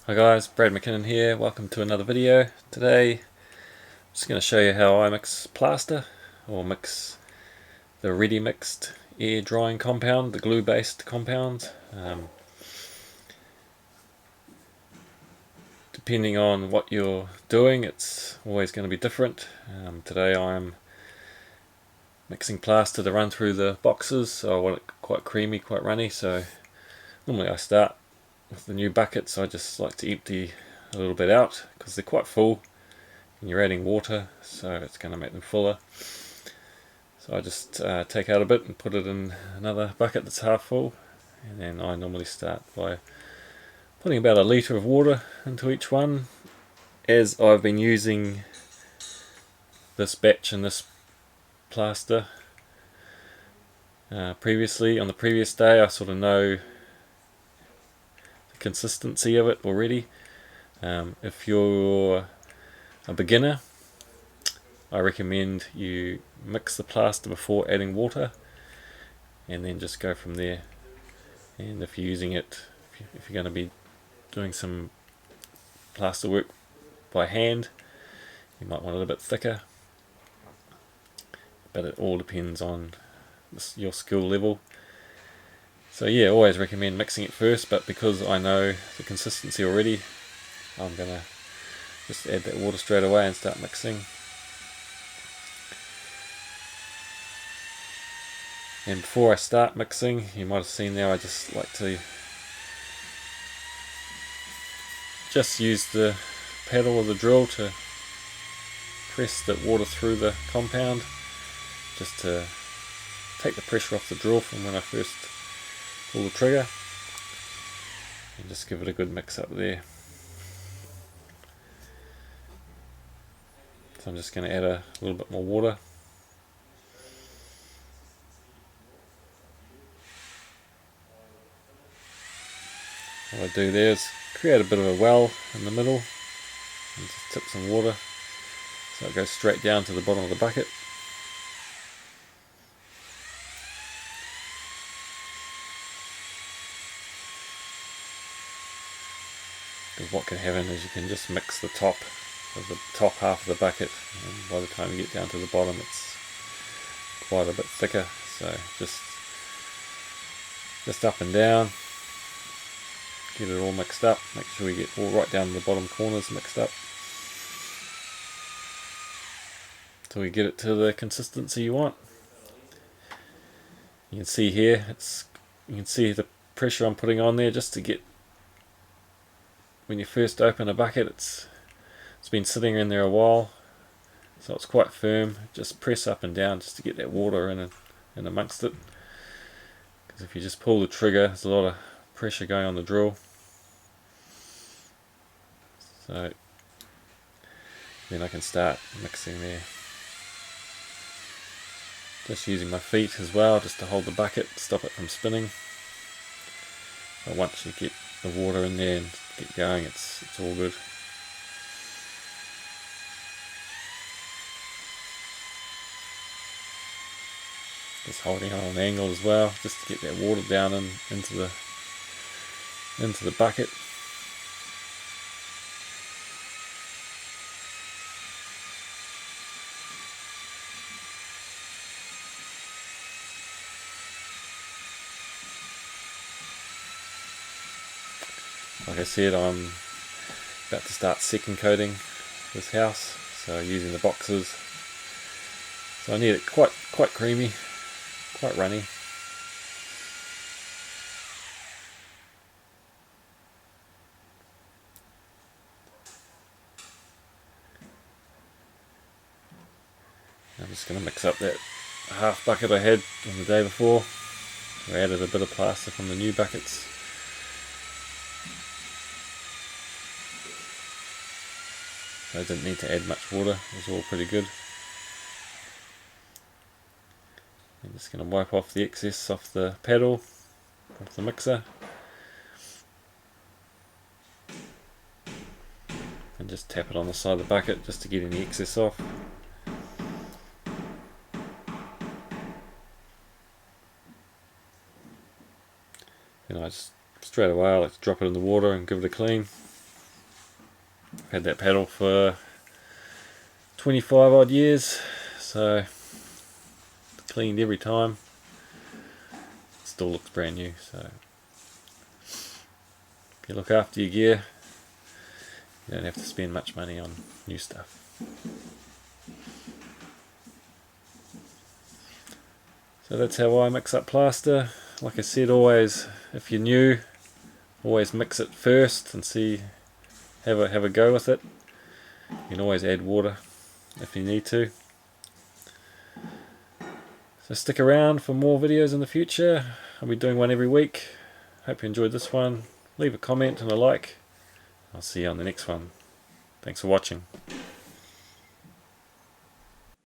Hi guys, bradamckinnon here. Welcome to another video. Today I'm just going to show you how I mix plaster, or mix the ready mixed air drying compound, the glue based compound. Depending on what you're doing, it's always going to be different. Today I'm mixing plaster to run through the boxes, so I want it quite creamy, quite runny. So normally I start with the new buckets. I just like to empty a little bit out because they're quite full and you're adding water, so it's going to make them fuller. So I just take out a bit and put it in another bucket that's half full, and then I normally start by putting about a litre of water into each one. As I've been using this batch and this plaster previously, on the previous day, I sort of know the consistency of it already. If you're a beginner, I recommend you mix the plaster before adding water and then just go from there. And if you're using it, if you're going to be doing some plaster work by hand, you might want it a bit thicker, but it all depends on your skill level. So yeah, always recommend mixing it first, but because I know the consistency already, I'm going to just add that water straight away and start mixing. And before I start mixing, you might have seen there, I just like to just use the paddle of the drill to press the water through the compound, just to take the pressure off the drill from when I first pull the trigger, and just give it a good mix up there. So I'm just going to add a little bit more water. What I do there is create a bit of a well in the middle and just tip some water so it goes straight down to the bottom of the bucket. Because what can happen is you can just mix the top half of the bucket, and by the time you get down to the bottom it's quite a bit thicker. So just up and down, get it all mixed up, make sure we get all right down to the bottom corners mixed up, till we get it to the consistency you want. You can see here, you can see the pressure I'm putting on there just to get, when you first open a bucket, it's been sitting in there a while, so it's quite firm. Just press up and down just to get that water in amongst it, because if you just pull the trigger, there's a lot of pressure going on the drill. So then I can start mixing there, just using my feet as well, just to hold the bucket, stop it from spinning. But once you get the water in there and get going, it's all good. Just holding on an angle as well, just to get that water down into the bucket. Like I said, I'm about to start second coating this house, so using the boxes. So I need it quite creamy, quite runny. I'm just going to mix up that half bucket I had on the day before. I added a bit of plaster from the new buckets. I didn't need to add much water, it was all pretty good. I'm just going to wipe off the excess off the paddle, off the mixer, and just tap it on the side of the bucket just to get any excess off. Then I just straight away I like to drop it in the water and give it a clean. I've had that paddle for 25 odd years, so cleaned every time. Still looks brand new. So if you look after your gear, you don't have to spend much money on new stuff. So that's how I mix up plaster. Like I said, always, if you're new, always mix it first and see, have a go with it. You can always add water if you need to. So stick around for more videos in the future. I'll be doing one every week. Hope you enjoyed this one. Leave a comment and a like. I'll see you on the next one. Thanks for watching.